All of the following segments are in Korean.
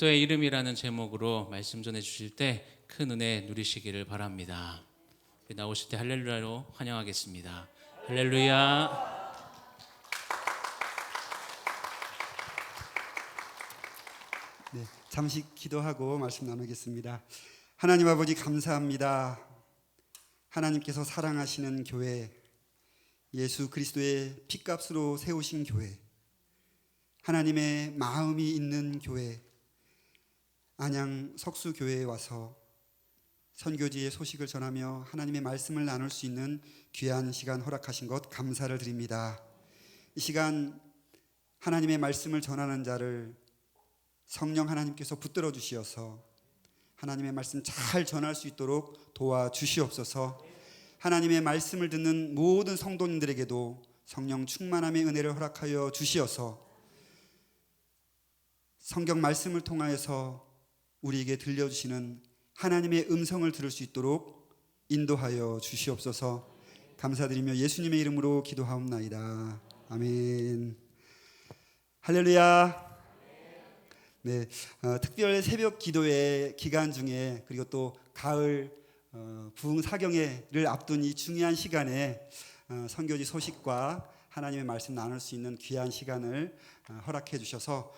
그리스도의 이름이라는 제목으로 말씀 전해 주실 때 큰 은혜 누리시기를 바랍니다. 나오실 때 할렐루야로 환영하겠습니다. 할렐루야. 네, 잠시 기도하고 말씀 나누겠습니다. 하나님 아버지 감사합니다. 하나님께서 사랑하시는 교회, 예수 그리스도의 핏값으로 세우신 교회, 하나님의 마음이 있는 교회, 안양 석수교회에 와서 선교지의 소식을 전하며 하나님의 말씀을 나눌 수 있는 귀한 시간 허락하신 것 감사를 드립니다. 이 시간 하나님의 말씀을 전하는 자를 성령 하나님께서 붙들어 주시어서 하나님의 말씀 잘 전할 수 있도록 도와주시옵소서. 하나님의 말씀을 듣는 모든 성도님들에게도 성령 충만함의 은혜를 허락하여 주시어서 성경 말씀을 통하여서 우리에게 들려주시는 하나님의 음성을 들을 수 있도록 인도하여 주시옵소서. 감사드리며 예수님의 이름으로 기도하옵나이다. 아멘. 할렐루야. 네, 특별 새벽 기도회 기간 중에 그리고 또 가을 부흥 사경회를 앞둔 이 중요한 시간에 선교지 소식과 하나님의 말씀 나눌 수 있는 귀한 시간을 허락해 주셔서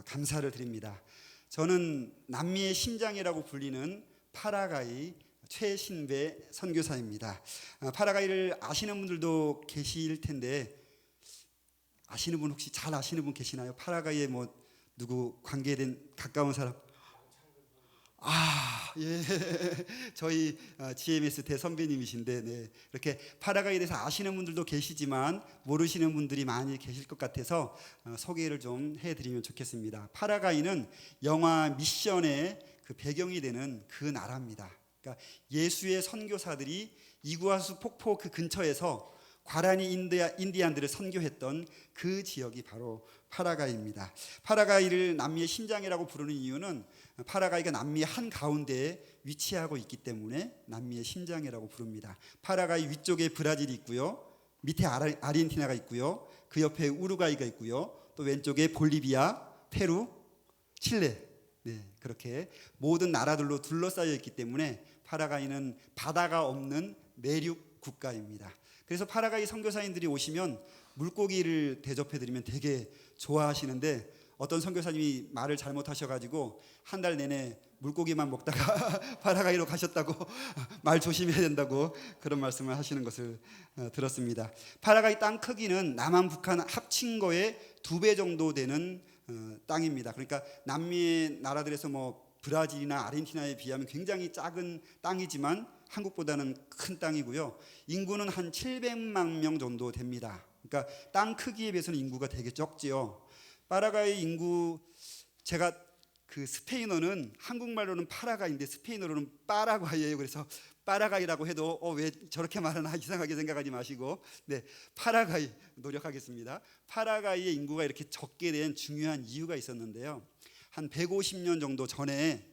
감사를 드립니다. 저는 남미의 심장이라고 불리는 파라과이 최신배 선교사입니다. 파라과이를 아시는 분들도 계실 텐데 아시는 분 혹시 잘 아시는 분 계시나요? 파라과이에 뭐 누구 관계된 가까운 사람? 예. 저희 GMS 대선배님이신데, 네. 이렇게 파라과이에 대해서 아시는 분들도 계시지만 모르시는 분들이 많이 계실 것 같아서 소개를 좀 해드리면 좋겠습니다. 파라과이는 영화 미션의 그 배경이 되는 그 나라입니다. 그러니까 예수의 선교사들이 이구아수 폭포 그 근처에서 과라니 인디안들을 선교했던 그 지역이 바로 파라과이입니다. 파라과이를 남미의 심장이라고 부르는 이유는 파라과이가 남미 한가운데에 위치하고 있기 때문에 남미의 심장이라고 부릅니다. 파라과이 위쪽에 브라질이 있고요, 밑에 아르헨티나가 있고요, 그 옆에 우루과이가 있고요, 또 왼쪽에 볼리비아, 페루, 칠레, 네, 그렇게 모든 나라들로 둘러싸여 있기 때문에 파라과이는 바다가 없는 내륙 국가입니다. 그래서 파라과이 선교사님들이 오시면 물고기를 대접해드리면 되게 좋아하시는데 어떤 선교사님이 말을 잘못하셔가지고 한 달 내내 물고기만 먹다가 파라과이로 가셨다고 말 조심해야 된다고 그런 말씀을 하시는 것을 들었습니다. 파라과이 땅 크기는 남한 북한 합친 거의 2배 정도 되는 땅입니다. 그러니까 남미의 나라들에서 뭐 브라질이나 아르헨티나에 비하면 굉장히 작은 땅이지만 한국보다는 큰 땅이고요. 인구는 한 700만 명 정도 됩니다. 그러니까 땅 크기에 비해서는 인구가 되게 적지요. 파라과이 인구, 제가 그 스페인어는 한국말로는 파라과이인데 스페인어로는 파라과이예요. 그래서 파라과이라고 해도 왜 저렇게 말하나 이상하게 생각하지 마시고, 네, 파라과이 노력하겠습니다. 파라과이의 인구가 이렇게 적게 된 중요한 이유가 있었는데요. 한 150년 정도 전에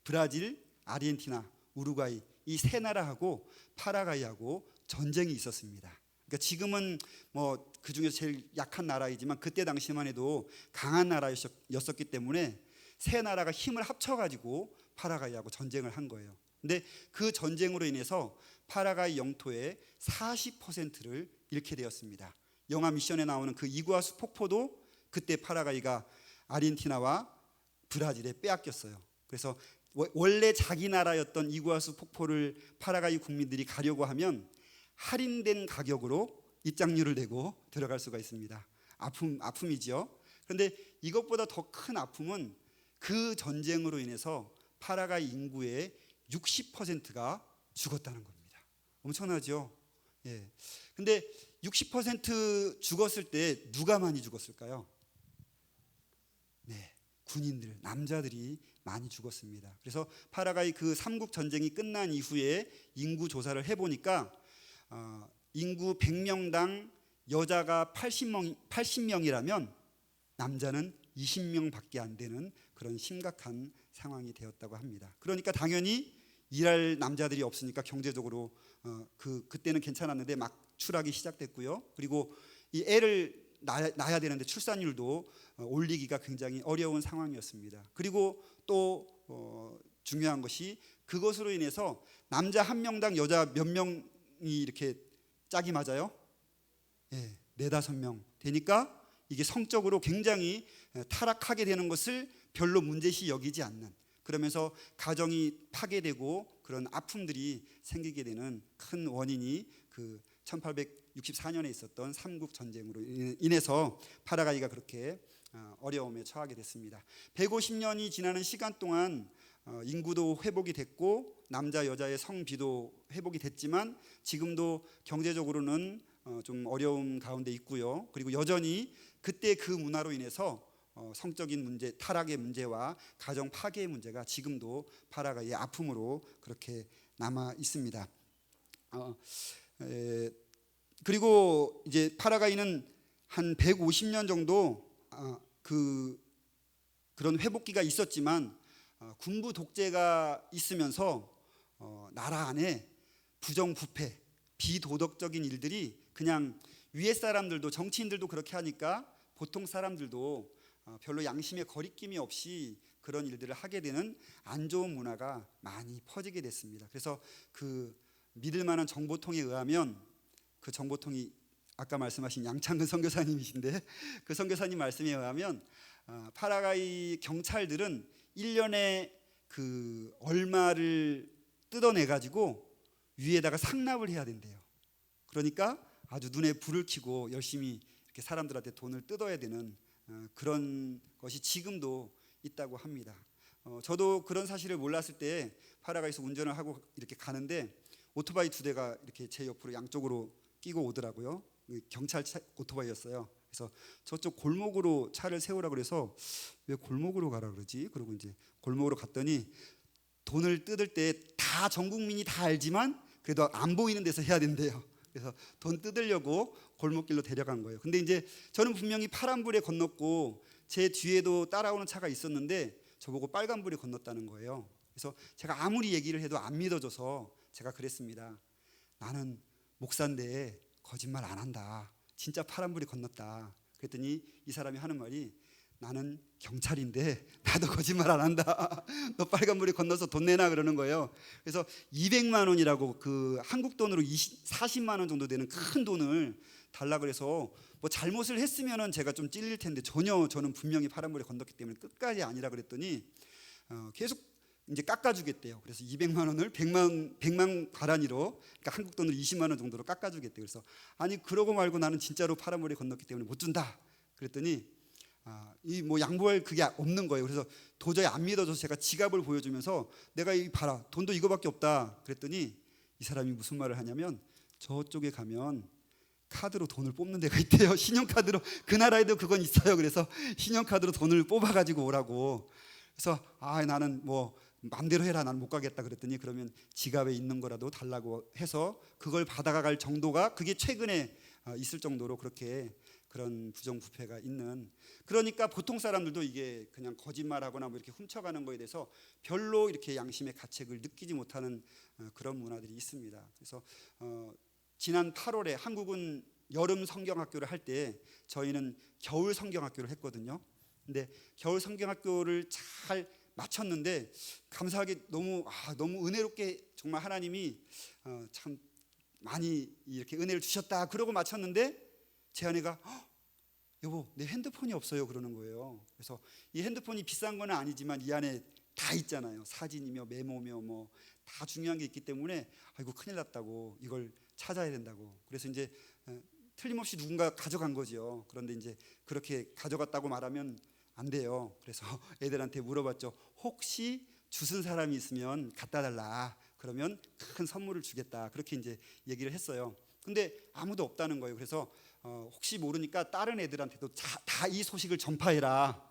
브라질, 아르헨티나, 우루과이 이 세 나라하고 파라과이하고 전쟁이 있었습니다. 그러니까 지금은 뭐 그 중에서 제일 약한 나라이지만 그때 당시만 해도 강한 나라였었기 때문에 세 나라가 힘을 합쳐가지고 파라과이하고 전쟁을 한 거예요. 근데 그 전쟁으로 인해서 파라과이 영토의 40%를 잃게 되었습니다. 영화 미션에 나오는 그 이구아수 폭포도 그때 파라과이가 아르헨티나와 브라질에 빼앗겼어요. 그래서 원래 자기 나라였던 이구아수 폭포를 파라과이 국민들이 가려고 하면 할인된 가격으로 입장료를 내고 들어갈 수가 있습니다. 아픔이죠. 그런데 이것보다 더 큰 아픔은 그 전쟁으로 인해서 파라과이 인구의 60%가 죽었다는 겁니다. 엄청나죠? 예. 근데 60% 죽었을 때 누가 많이 죽었을까요? 네, 군인들, 남자들이 많이 죽었습니다. 그래서 파라과이 그 삼국 전쟁이 끝난 이후에 인구 조사를 해보니까 인구 100명당 여자가 80명이라면 남자는 20명밖에 안 되는 그런 심각한 상황이 되었다고 합니다. 그러니까 당연히 일할 남자들이 없으니까 경제적으로 그때는 괜찮았는데 막 추락이 시작됐고요. 그리고 이 애를 낳아야 되는데 출산율도 올리기가 굉장히 어려운 상황이었습니다. 그리고 또 중요한 것이 그것으로 인해서 남자 한 명당 여자 몇 명이 이렇게 짝이 맞아요? 예, 4-5명 되니까 이게 성적으로 굉장히 타락하게 되는 것을 별로 문제시 여기지 않는, 그러면서 가정이 파괴되고 그런 아픔들이 생기게 되는 큰 원인이 그 1864년에 있었던 삼국 전쟁으로 인해서 파라가이가 그렇게 어려움에 처하게 됐습니다. 150년이 지나는 시간 동안 인구도 회복이 됐고 남자 여자의 성비도 회복이 됐지만 지금도 경제적으로는 좀 어려움 가운데 있고요. 그리고 여전히 그때 그 문화로 인해서 성적인 문제, 타락의 문제와 가정 파괴의 문제가 지금도 파라가이의 아픔으로 그렇게 남아 있습니다. 그리고 이제 파라가이는 한 150년 정도 그런 회복기가 있었지만 군부 독재가 있으면서 나라 안에 부정부패, 비도덕적인 일들이 그냥 위에 사람들도 정치인들도 그렇게 하니까 보통 사람들도 별로 양심의 거리낌이 없이 그런 일들을 하게 되는 안 좋은 문화가 많이 퍼지게 됐습니다. 그래서 그 믿을 만한 정보통에 의하면, 그 정보통이 아까 말씀하신 양창근 선교사님이신데 그 선교사님 말씀에 의하면 파라가이 경찰들은 1년에 그 얼마를 뜯어내 가지고 위에다가 상납을 해야 된대요. 그러니까 아주 눈에 불을 켜고 열심히 이렇게 사람들한테 돈을 뜯어야 되는 그런 것이 지금도 있다고 합니다. 저도 그런 사실을 몰랐을 때 파라가이에서 운전을 하고 이렇게 가는데 오토바이 2대가 이렇게 제 옆으로 양쪽으로 끼고 오더라고요. 경찰 오토바이였어요. 그래서 저쪽 골목으로 차를 세우라 그래서 왜 골목으로 가라 그러지? 그러고 이제 골목으로 갔더니 돈을 뜯을 때 다 전 국민이 다 알지만 그래도 안 보이는 데서 해야 된대요. 그래서 돈 뜯으려고 골목길로 데려간 거예요. 근데 이제 저는 분명히 파란불에 건넜고 제 뒤에도 따라오는 차가 있었는데 저보고 빨간불에 건넜다는 거예요. 그래서 제가 아무리 얘기를 해도 안 믿어져서 제가 그랬습니다. 나는 목사인데 거짓말 안 한다. 진짜 파란불이 건넜다. 그랬더니 이 사람이 하는 말이, 나는 경찰인데 나도 거짓말 안 한다. 너 빨간불이 건너서 돈 내놔 그러는 거예요. 그래서 200만 원이라고 그 한국 돈으로 40만 원 정도 되는 큰 돈을 달라 그래서 뭐 잘못을 했으면은 제가 좀 찔릴 텐데 전혀 저는 분명히 파란불에 건넜기 때문에 끝까지 아니라 그랬더니 계속 이제 깎아주겠대요. 그래서 200만 원을 100만 가란이로, 그러니까 한국 돈으로 20만 원 정도로 깎아주겠대요. 그래서 아니 그러고 말고 나는 진짜로 파란불에 건넜기 때문에 못 준다. 그랬더니 이 뭐 양보할 그게 없는 거예요. 그래서 도저히 안 믿어져서 제가 지갑을 보여주면서 내가 이 봐라 돈도 이거밖에 없다. 그랬더니 이 사람이 무슨 말을 하냐면 저쪽에 가면 카드로 돈을 뽑는 데가 있대요. 신용카드로, 그 나라에도 그건 있어요. 그래서 신용카드로 돈을 뽑아가지고 오라고. 그래서 나는 뭐 맘대로 해라, 나는 못 가겠다 그랬더니 그러면 지갑에 있는 거라도 달라고 해서 그걸 받아갈 정도가, 그게 최근에 있을 정도로 그렇게 그런 부정부패가 있는, 그러니까 보통 사람들도 이게 그냥 거짓말하거나 뭐 이렇게 훔쳐가는 거에 대해서 별로 이렇게 양심의 가책을 느끼지 못하는 그런 문화들이 있습니다. 그래서 지난 8월에 한국은 여름 성경학교를 할 때 저희는 겨울 성경학교를 했거든요. 근데 겨울 성경학교를 잘 마쳤는데 감사하게 너무 은혜롭게 정말 하나님이 참 많이 이렇게 은혜를 주셨다 그러고 마쳤는데 제 아내가 여보 내 핸드폰이 없어요 그러는 거예요. 그래서 이 핸드폰이 비싼 건 아니지만 이 안에 다 있잖아요. 사진이며 메모며 뭐 다 중요한 게 있기 때문에 아이고 큰일 났다고, 이걸 찾아야 된다고. 그래서 이제 틀림없이 누군가 가져간 거죠. 그런데 이제 그렇게 가져갔다고 말하면 안 돼요. 그래서 애들한테 물어봤죠. 혹시 주순 사람이 있으면 갖다 달라. 그러면 큰 선물을 주겠다. 그렇게 이제 얘기를 했어요. 근데 아무도 없다는 거예요. 그래서 혹시 모르니까 다른 애들한테도 다 이 소식을 전파해라.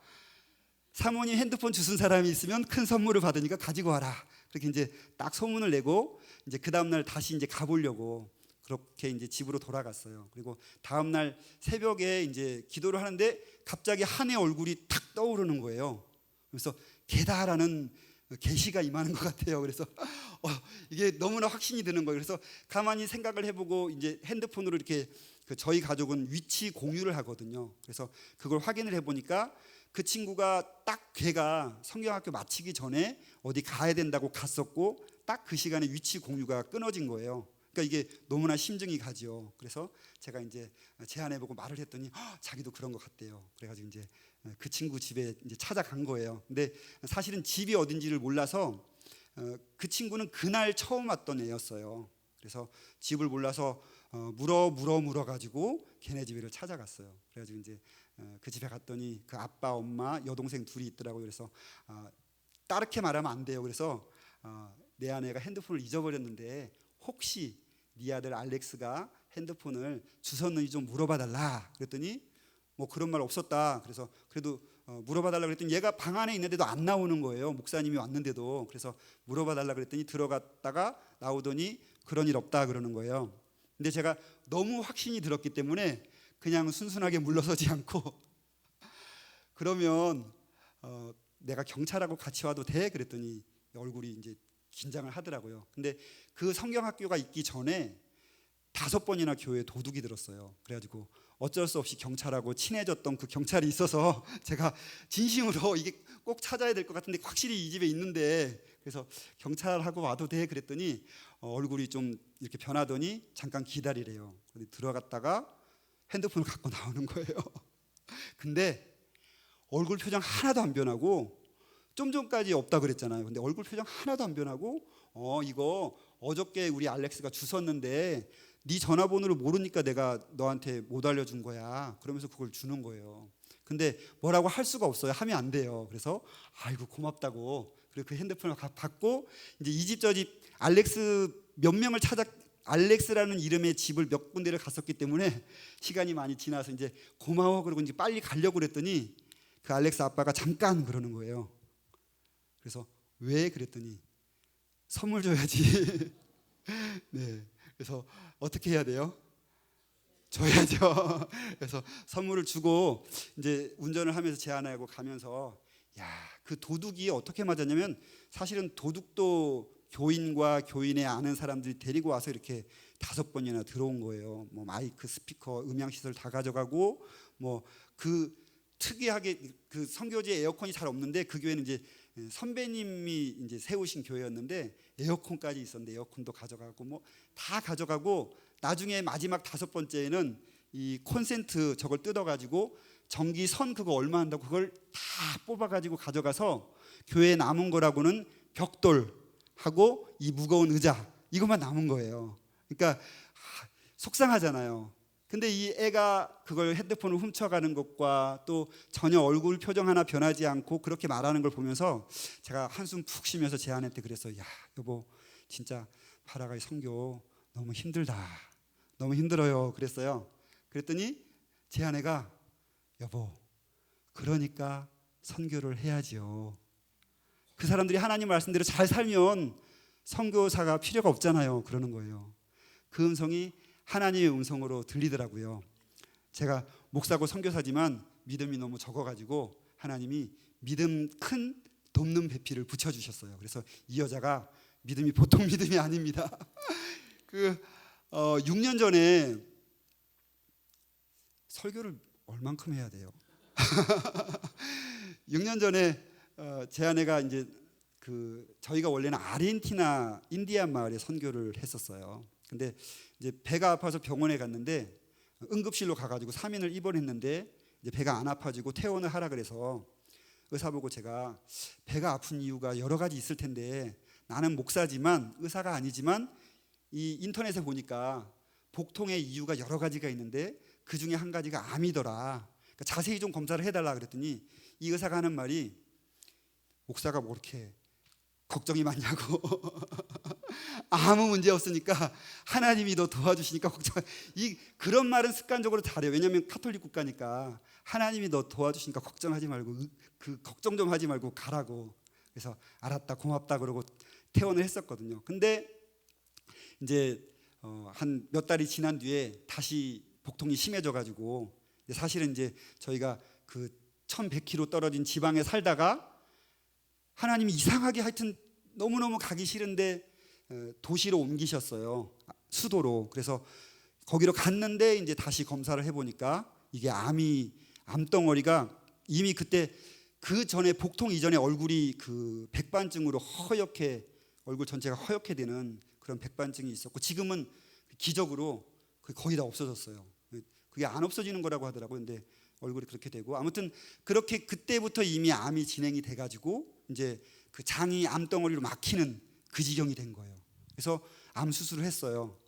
사모님 핸드폰 주순 사람이 있으면 큰 선물을 받으니까 가지고 와라. 그렇게 이제 딱 소문을 내고 이제 그 다음 날 다시 이제 가보려고 그렇게 이제 집으로 돌아갔어요. 그리고 다음 날 새벽에 이제 기도를 하는데 갑자기 한의 얼굴이 탁 떠오르는 거예요. 그래서 게다라는 계시가 임하는 것 같아요. 그래서 이게 너무나 확신이 드는 거예요. 그래서 가만히 생각을 해보고 이제 핸드폰으로 이렇게 저희 가족은 위치 공유를 하거든요. 그래서 그걸 확인을 해보니까 그 친구가 딱 걔가 성경학교 마치기 전에 어디 가야 된다고 갔었고 딱 그 시간에 위치 공유가 끊어진 거예요. 그러니까 이게 너무나 심증이 가죠. 그래서 제가 이제 제안해보고 말을 했더니 자기도 그런 것 같대요. 그래가지고 이제 그 친구 집에 이제 찾아간 거예요. 근데 사실은 집이 어딘지를 몰라서 그 친구는 그날 처음 왔던 애였어요. 그래서 집을 몰라서 물어 가지고 걔네 집을 찾아갔어요. 그래가지고 이제 그 집에 갔더니 그 아빠, 엄마, 여동생 둘이 있더라고요. 그래서 따르게 말하면 안 돼요. 그래서 내 아내가 핸드폰을 잊어버렸는데 혹시 네 아들 알렉스가 핸드폰을 주웠는지 좀 물어봐 달라. 그랬더니 뭐 그런 말 없었다. 그래서 그래도 물어봐 달라 그랬더니 얘가 방 안에 있는데도 안 나오는 거예요. 목사님이 왔는데도. 그래서 물어봐 달라 그랬더니 들어갔다가 나오더니 그런 일 없다 그러는 거예요. 근데 제가 너무 확신이 들었기 때문에 그냥 순순하게 물러서지 않고 그러면 내가 경찰하고 같이 와도 돼? 그랬더니 얼굴이 이제 긴장을 하더라고요. 근데 그 성경학교가 있기 전에 5번이나 교회에 도둑이 들었어요. 그래가지고 어쩔 수 없이 경찰하고 친해졌던 그 경찰이 있어서 제가 진심으로 이게 꼭 찾아야 될 것 같은데 확실히 이 집에 있는데 그래서 경찰하고 와도 돼? 그랬더니 얼굴이 좀 이렇게 변하더니 잠깐 기다리래요. 들어갔다가 핸드폰을 갖고 나오는 거예요. 근데 얼굴 표정 하나도 안 변하고 좀 전까지 없다 그랬잖아요. 근데 얼굴 표정 하나도 안 변하고 이거 어저께 우리 알렉스가 주웠는데 네 전화번호를 모르니까 내가 너한테 못 알려준 거야. 그러면서 그걸 주는 거예요. 근데 뭐라고 할 수가 없어요. 하면 안 돼요. 그래서 아이고 고맙다고. 그리고 그 핸드폰을 받고 이제 이 집 저 집 알렉스 몇 명을 찾아 알렉스라는 이름의 집을 몇 군데를 갔었기 때문에 시간이 많이 지나서 이제 고마워 그러고 이제 빨리 가려고 그랬더니 그 알렉스 아빠가 잠깐 그러는 거예요. 그래서 왜 그랬더니 선물 줘야지. 네. 그래서 어떻게 해야 돼요? 줘야죠. 그래서 선물을 주고 이제 운전을 하면서 제안하고 가면서 그 도둑이 어떻게 맞았냐면 사실은 도둑도 교인과 교인의 아는 사람들이 데리고 와서 이렇게 5번이나 들어온 거예요. 뭐 마이크, 스피커, 음향 시설 다 가져가고 뭐 그 특이하게 그 선교지에 에어컨이 잘 없는데 그 교회는 이제 선배님이 이제 세우신 교회였는데 에어컨까지 있었는데 에어컨도 가져가고 뭐 다 가져가고 나중에 마지막 5번째에는 이 콘센트 저걸 뜯어가지고 전기선 그거 얼마 한다고 그걸 다 뽑아가지고 가져가서 교회에 남은 거라고는 벽돌하고 이 무거운 의자 이것만 남은 거예요. 그러니까 속상하잖아요. 근데 이 애가 그걸 핸드폰을 훔쳐가는 것과 또 전혀 얼굴 표정 하나 변하지 않고 그렇게 말하는 걸 보면서 제가 한숨 푹 쉬면서 제 아내한테 그랬어요. 야 여보 진짜 파라가이 선교 너무 힘들다. 너무 힘들어요. 그랬어요. 그랬더니 제 아내가 여보 그러니까 선교를 해야지요. 그 사람들이 하나님 말씀대로 잘 살면 선교사가 필요가 없잖아요. 그러는 거예요. 그 음성이 하나님의 음성으로 들리더라고요. 제가 목사고 선교사지만 믿음이 너무 적어가지고 하나님이 믿음 큰 돕는 배필을 붙여주셨어요. 그래서 이 여자가 믿음이 보통 믿음이 아닙니다. 6년 전에 설교를 얼만큼 해야 돼요? 6년 전에 제 아내가 이제 저희가 원래는 아르헨티나 인디안 마을에 선교를 했었어요. 근데 이제 배가 아파서 병원에 갔는데 응급실로 가가지고 3인을 입원했는데 이제 배가 안 아파지고 퇴원을 하라 그래서 의사 보고 제가 배가 아픈 이유가 여러 가지 있을 텐데 나는 목사지만 의사가 아니지만 이 인터넷에 보니까 복통의 이유가 여러 가지가 있는데 그 중에 한 가지가 암이더라. 그러니까 자세히 좀 검사를 해달라 그랬더니 이 의사가 하는 말이 목사가 뭐 이렇게 걱정이 많냐고. 아무 문제 없으니까 하나님이 너 도와주시니까 걱정. 그런 말은 습관적으로 잘해요. 왜냐하면 카톨릭 국가니까 하나님이 너 도와주시니까 걱정하지 말고 그 걱정 좀 하지 말고 가라고. 그래서 알았다 고맙다 그러고 퇴원을 했었거든요. 근데 이제 한 몇 달이 지난 뒤에 다시 복통이 심해져가지고 사실은 이제 저희가 그 1100km 떨어진 지방에 살다가 하나님이 이상하게 하여튼 너무너무 가기 싫은데 도시로 옮기셨어요. 수도로. 그래서 거기로 갔는데 이제 다시 검사를 해보니까 이게 암덩어리가 이미 그때 그 전에 복통 이전에 얼굴이 그 백반증으로 허옇게 얼굴 전체가 허옇게 되는 그런 백반증이 있었고 지금은 기적으로 거의 다 없어졌어요. 그게 안 없어지는 거라고 하더라고요. 근데 얼굴이 그렇게 되고 아무튼 그렇게 그때부터 이미 암이 진행이 돼가지고 이제 그 장이 암덩어리로 막히는 그 지경이 된 거예요. 그래서 암 수술을 했어요.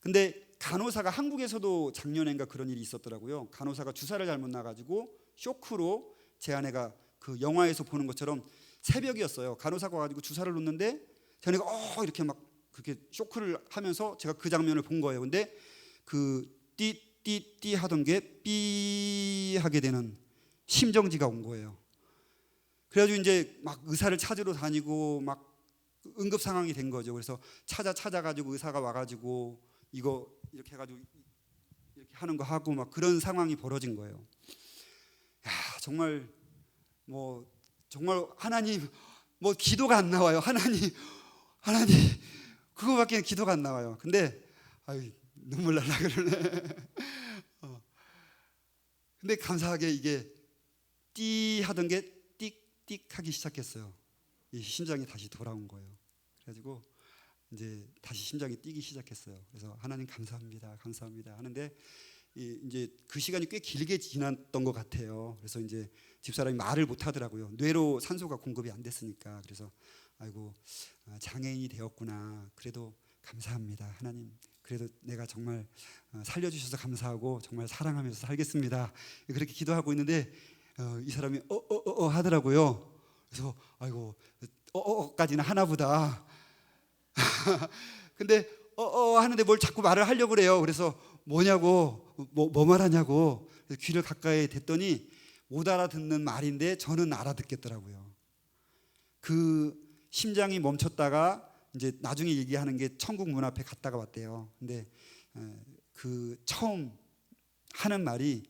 근데 간호사가 한국에서도 작년엔가 그런 일이 있었더라고요. 간호사가 주사를 잘못 놔가지고 쇼크로 제 아내가 그 영화에서 보는 것처럼 새벽이었어요. 간호사가 와가지고 주사를 놓는데 제 아내가 이렇게 막 그렇게 쇼크를 하면서 제가 그 장면을 본 거예요. 근데 그 띠 하던 게 삐 하게 되는 심정지가 온 거예요. 그래가지고 이제 막 의사를 찾으러 다니고 막 응급 상황이 된 거죠. 그래서 찾아가지고 의사가 와가지고 이거 이렇게 해가지고 이렇게 하는 거 하고 막 그런 상황이 벌어진 거예요. 야, 정말 하나님 기도가 안 나와요. 하나님 그거밖에 기도가 안 나와요. 근데 눈물 날라 그러네. 근데 감사하게 이게 띠 하던 게 띡띡 하기 시작했어요. 이 심장이 다시 돌아온 거예요. 그래가지고 이제 다시 심장이 뛰기 시작했어요. 그래서 하나님 감사합니다 하는데 이제 그 시간이 꽤 길게 지났던 것 같아요. 그래서 이제 집사람이 말을 못 하더라고요. 뇌로 산소가 공급이 안 됐으니까. 그래서 아이고 장애인이 되었구나. 그래도 감사합니다 하나님. 그래도 내가 정말 살려주셔서 감사하고 정말 사랑하면서 살겠습니다. 그렇게 기도하고 있는데 이 사람이 하더라고요. 그래서 아이고 까지는 하나보다. 근데 하는데 뭘 자꾸 말을 하려고 그래요. 그래서 뭐냐고 뭐 말하냐고 귀를 가까이 댔더니 못 알아듣는 말인데 저는 알아듣겠더라고요. 그 심장이 멈췄다가 이제 나중에 얘기하는 게 천국 문 앞에 갔다가 왔대요. 근데 그 처음 하는 말이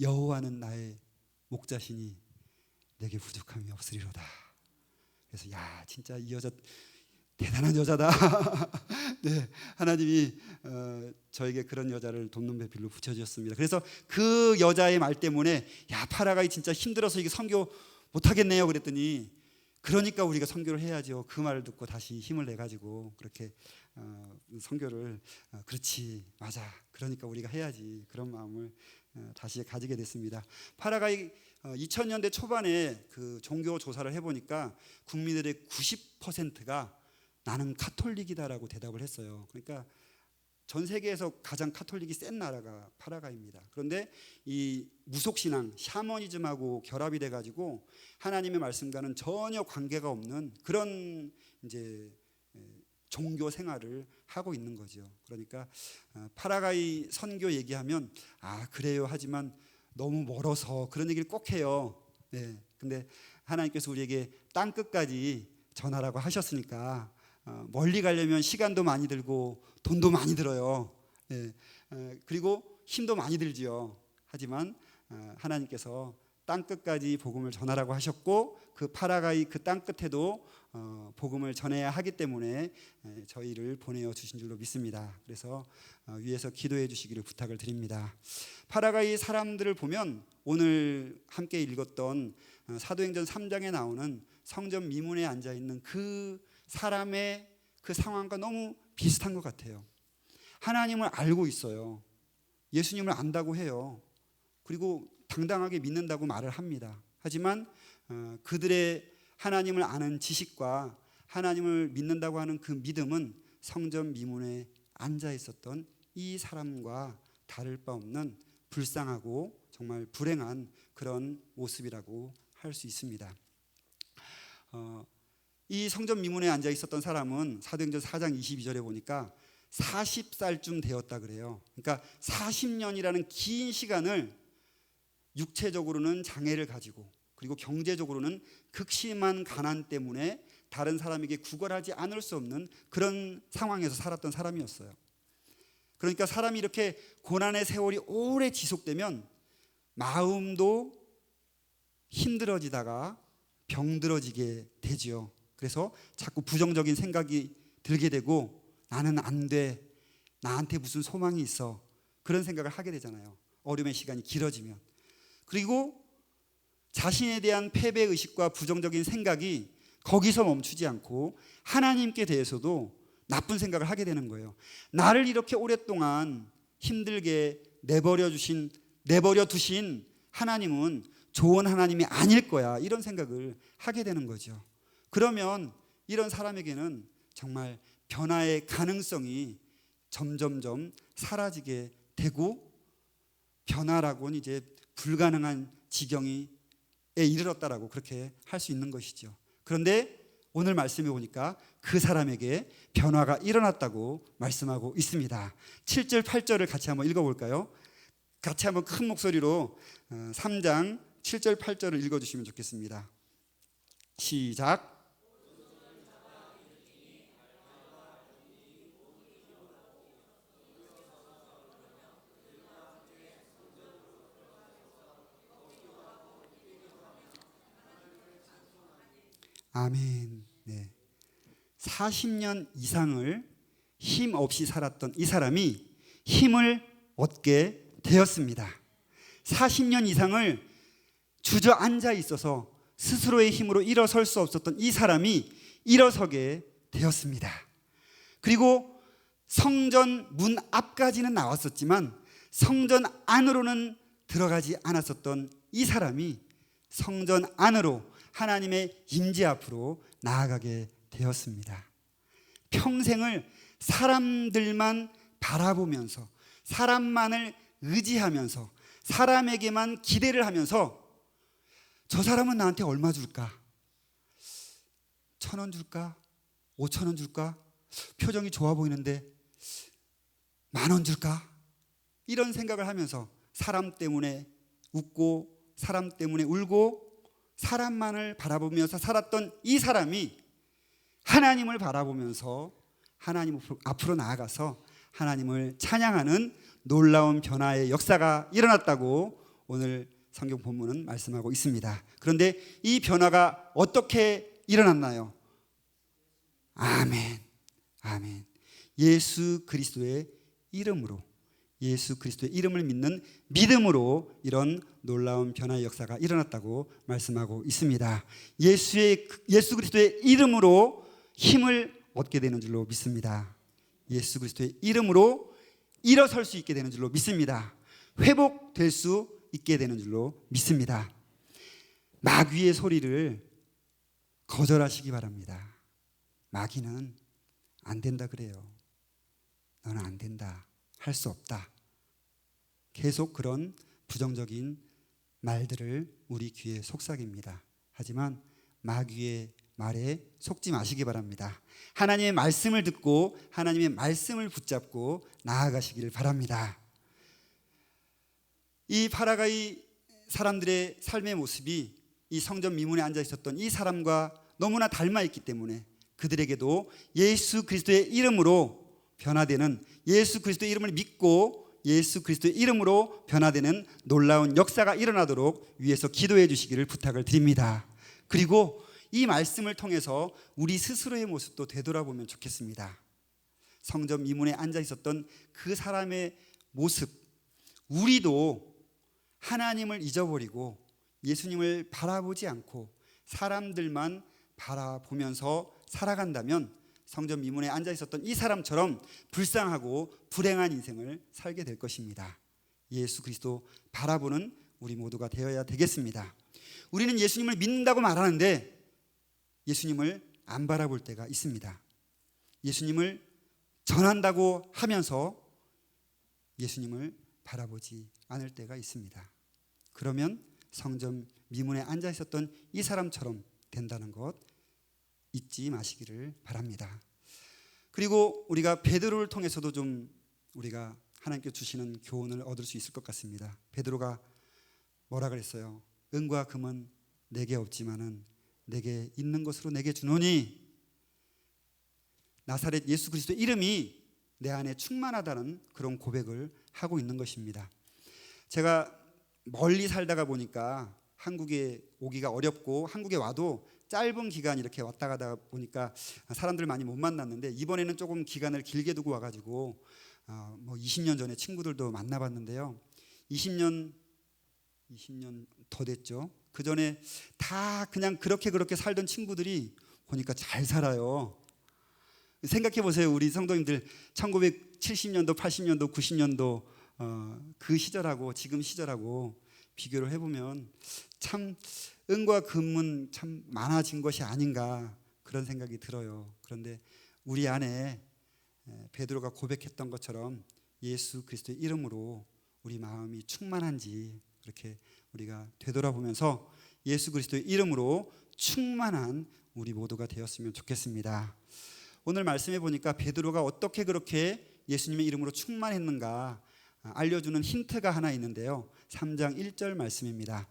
여호와는 나의 목자시니 내게 부족함이 없으리로다. 그래서 야 진짜 이 여자 대단한 여자다. 네, 하나님이 저에게 그런 여자를 돕는 배필로 붙여주셨습니다. 그래서 그 여자의 말 때문에 야 파라가이 진짜 힘들어서 이게 선교 못하겠네요 그랬더니 그러니까 우리가 선교를 해야죠. 그 말을 듣고 다시 힘을 내가지고 그렇게 선교를 그렇지 맞아 그러니까 우리가 해야지 그런 마음을 다시 가지게 됐습니다. 파라가이 2000년대 초반에 그 종교 조사를 해보니까 국민들의 90%가 나는 카톨릭이다라고 대답을 했어요. 그러니까 전 세계에서 가장 카톨릭이 센 나라가 파라과이입니다. 그런데 이 무속신앙, 샤머니즘하고 결합이 돼가지고 하나님의 말씀과는 전혀 관계가 없는 그런 이제 종교 생활을 하고 있는 거죠. 그러니까 파라과이 선교 얘기하면 그래요 하지만 너무 멀어서 그런 얘기를 꼭 해요. 네. 근데 하나님께서 우리에게 땅 끝까지 전하라고 하셨으니까 멀리 가려면 시간도 많이 들고 돈도 많이 들어요. 네. 그리고 힘도 많이 들지요. 하지만 하나님께서 땅 끝까지 복음을 전하라고 하셨고 그 파라과이 그 땅 끝에도 복음을 전해야 하기 때문에 저희를 보내어 주신 줄로 믿습니다. 그래서 위에서 기도해 주시기를 부탁을 드립니다. 파라과이 사람들을 보면 오늘 함께 읽었던 사도행전 3장에 나오는 성전 미문에 앉아 있는 그 사람의 그 상황과 너무 비슷한 것 같아요. 하나님을 알고 있어요. 예수님을 안다고 해요. 그리고 당당하게 믿는다고 말을 합니다. 하지만 그들의 하나님을 아는 지식과 하나님을 믿는다고 하는 그 믿음은 성전 미문에 앉아 있었던 이 사람과 다를 바 없는 불쌍하고 정말 불행한 그런 모습이라고 할 수 있습니다. 이 성전 미문에 앉아 있었던 사람은 사도행전 4장 22절에 보니까 40살쯤 되었다 그래요. 그러니까 40년이라는 긴 시간을 육체적으로는 장애를 가지고 그리고 경제적으로는 극심한 가난 때문에 다른 사람에게 구걸하지 않을 수 없는 그런 상황에서 살았던 사람이었어요. 그러니까 사람이 이렇게 고난의 세월이 오래 지속되면 마음도 힘들어지다가 병들어지게 되지요. 그래서 자꾸 부정적인 생각이 들게 되고 나는 안 돼, 나한테 무슨 소망이 있어? 그런 생각을 하게 되잖아요. 어려움의 시간이 길어지면. 그리고 자신에 대한 패배의식과 부정적인 생각이 거기서 멈추지 않고 하나님께 대해서도 나쁜 생각을 하게 되는 거예요. 나를 이렇게 오랫동안 힘들게 내버려 두신 하나님은 좋은 하나님이 아닐 거야, 이런 생각을 하게 되는 거죠. 그러면 이런 사람에게는 정말 변화의 가능성이 점점점 사라지게 되고 변화라고는 이제 불가능한 지경에 이르렀다라고 그렇게 할 수 있는 것이죠. 그런데 오늘 말씀해 보니까 그 사람에게 변화가 일어났다고 말씀하고 있습니다. 7절 8절을 같이 한번 읽어볼까요? 같이 한번 큰 목소리로 3장 7절 8절을 읽어주시면 좋겠습니다. 시작. 아멘. 네. 40년 이상을 힘 없이 살았던 이 사람이 힘을 얻게 되었습니다. 40년 이상을 주저앉아 있어서 스스로의 힘으로 일어설 수 없었던 이 사람이 일어서게 되었습니다. 그리고 성전 문 앞까지는 나왔었지만 성전 안으로는 들어가지 않았었던 이 사람이 성전 안으로 하나님의 임재 앞으로 나아가게 되었습니다. 평생을 사람들만 바라보면서 사람만을 의지하면서 사람에게만 기대를 하면서 저 사람은 나한테 얼마 줄까? 1,000원 줄까? 5,000원 줄까? 표정이 좋아 보이는데 10,000원 줄까? 이런 생각을 하면서 사람 때문에 웃고 사람 때문에 울고 사람만을 바라보면서 살았던 이 사람이 하나님을 바라보면서 하나님 앞으로 나아가서 하나님을 찬양하는 놀라운 변화의 역사가 일어났다고 오늘 성경 본문은 말씀하고 있습니다. 그런데 이 변화가 어떻게 일어났나요? 아멘. 아멘. 예수 그리스도의 이름으로, 예수 그리스도의 이름을 믿는 믿음으로 이런 놀라운 변화의 역사가 일어났다고 말씀하고 있습니다. 예수 그리스도의 이름으로 힘을 얻게 되는 줄로 믿습니다. 예수 그리스도의 이름으로 일어설 수 있게 되는 줄로 믿습니다. 회복될 수 있게 되는 줄로 믿습니다. 마귀의 소리를 거절하시기 바랍니다. 마귀는 안 된다 그래요. 너는 안 된다. 할 수 없다. 계속 그런 부정적인 말들을 우리 귀에 속삭입니다. 하지만 마귀의 말에 속지 마시기 바랍니다. 하나님의 말씀을 듣고 하나님의 말씀을 붙잡고 나아가시기를 바랍니다. 이 파라가이 사람들의 삶의 모습이 이 성전 미문에 앉아 있었던 이 사람과 너무나 닮아 있기 때문에 그들에게도 예수 그리스도의 이름으로 변화되는, 예수 그리스도의 이름을 믿고 예수 그리스도의 이름으로 변화되는 놀라운 역사가 일어나도록 위에서 기도해 주시기를 부탁을 드립니다. 그리고 이 말씀을 통해서 우리 스스로의 모습도 되돌아보면 좋겠습니다. 성전 미문에 앉아 있었던 그 사람의 모습, 우리도 하나님을 잊어버리고 예수님을 바라보지 않고 사람들만 바라보면서 살아간다면 성전 미문에 앉아 있었던 이 사람처럼 불쌍하고 불행한 인생을 살게 될 것입니다. 예수 그리스도 바라보는 우리 모두가 되어야 되겠습니다. 우리는 예수님을 믿는다고 말하는데 예수님을 안 바라볼 때가 있습니다. 예수님을 전한다고 하면서 예수님을 바라보지 않을 때가 있습니다. 그러면 성전 미문에 앉아 있었던 이 사람처럼 된다는 것 잊지 마시기를 바랍니다. 그리고 우리가 베드로를 통해서도 좀 우리가 하나님께 주시는 교훈을 얻을 수 있을 것 같습니다. 베드로가 뭐라 그랬어요? 은과 금은 내게 없지만은 내게 있는 것으로 내게 주노니, 나사렛 예수 그리스도의 이름이 내 안에 충만하다는 그런 고백을 하고 있는 것입니다. 제가 멀리 살다가 보니까 한국에 오기가 어렵고 한국에 와도 짧은 기간 이렇게 왔다 가다 보니까 사람들 많이 못 만났는데 이번에는 조금 기간을 길게 두고 와가지고 뭐 20년 전에 친구들도 만나봤는데요. 20년 더 됐죠. 그 전에 다 그냥 그렇게 살던 친구들이 보니까 잘 살아요. 생각해 보세요. 우리 성도님들 1970년도, 80년도, 90년도 그 시절하고 지금 시절하고 비교를 해보면 참 은과 금은 참 많아진 것이 아닌가 그런 생각이 들어요. 그런데 우리 안에 베드로가 고백했던 것처럼 예수 그리스도의 이름으로 우리 마음이 충만한지 그렇게 우리가 되돌아보면서 예수 그리스도의 이름으로 충만한 우리 모두가 되었으면 좋겠습니다. 오늘 말씀해 보니까 베드로가 어떻게 그렇게 예수님의 이름으로 충만했는가 알려주는 힌트가 하나 있는데요. 3장 1절 말씀입니다.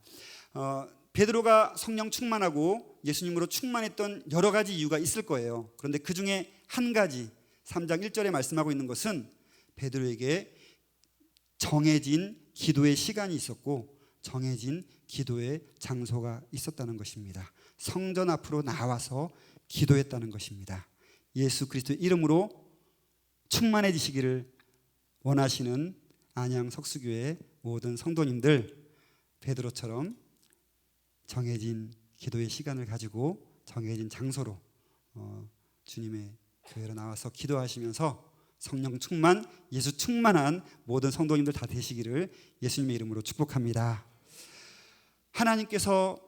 베드로가 성령 충만하고 예수님으로 충만했던 여러 가지 이유가 있을 거예요. 그런데 그 중에 한 가지 3장 1절에 말씀하고 있는 것은 베드로에게 정해진 기도의 시간이 있었고 정해진 기도의 장소가 있었다는 것입니다. 성전 앞으로 나와서 기도했다는 것입니다. 예수 그리스도의 이름으로 충만해지시기를 원하시는 안양 석수교회 모든 성도님들 베드로처럼 정해진 기도의 시간을 가지고 정해진 장소로 주님의 교회로 나와서 기도하시면서 성령 충만, 예수 충만한 모든 성도님들 다 되시기를 예수님의 이름으로 축복합니다. 하나님께서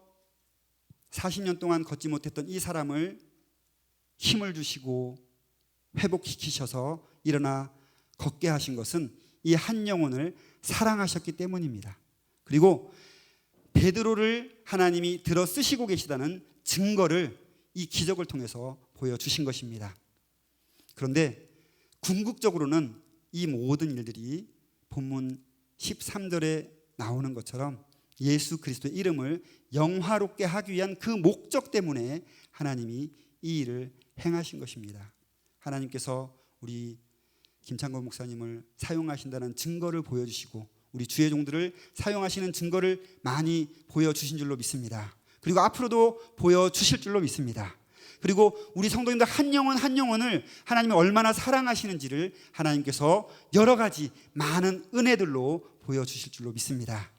40년 동안 걷지 못했던 이 사람을 힘을 주시고 회복시키셔서 일어나 걷게 하신 것은 이 한 영혼을 사랑하셨기 때문입니다. 그리고 베드로를 하나님이 들어 쓰시고 계시다는 증거를 이 기적을 통해서 보여주신 것입니다. 그런데 궁극적으로는 이 모든 일들이 본문 13절에 나오는 것처럼 예수 그리스도의 이름을 영화롭게 하기 위한 그 목적 때문에 하나님이 이 일을 행하신 것입니다. 하나님께서 우리 김창건 목사님을 사용하신다는 증거를 보여주시고 우리 주의 종들을 사용하시는 증거를 많이 보여주신 줄로 믿습니다. 그리고 앞으로도 보여주실 줄로 믿습니다. 그리고 우리 성도님들 한 영혼 한 영혼을 하나님이 얼마나 사랑하시는지를 하나님께서 여러 가지 많은 은혜들로 보여주실 줄로 믿습니다.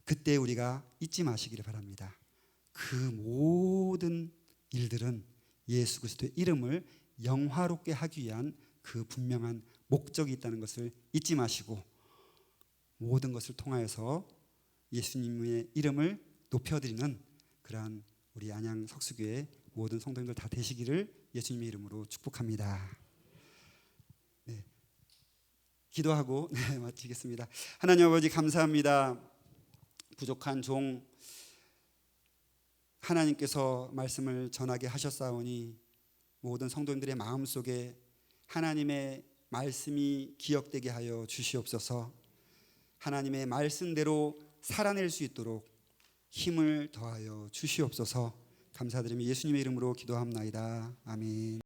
그때 우리가 잊지 마시기를 바랍니다. 그 모든 일들은 예수 그리스도의 이름을 영화롭게 하기 위한 그 분명한 목적이 있다는 것을 잊지 마시고 모든 것을 통하여서 예수님의 이름을 높여드리는 그러한 우리 안양 석수교회 모든 성도님들 다 되시기를 예수님의 이름으로 축복합니다. 네, 기도하고 마치겠습니다. 하나님 아버지 감사합니다. 부족한 종 하나님께서 말씀을 전하게 하셨사오니 모든 성도님들의 마음속에 하나님의 말씀이 기억되게 하여 주시옵소서. 하나님의 말씀대로 살아낼 수 있도록 힘을 더하여 주시옵소서. 감사드리며 예수님의 이름으로 기도합나이다. 아멘.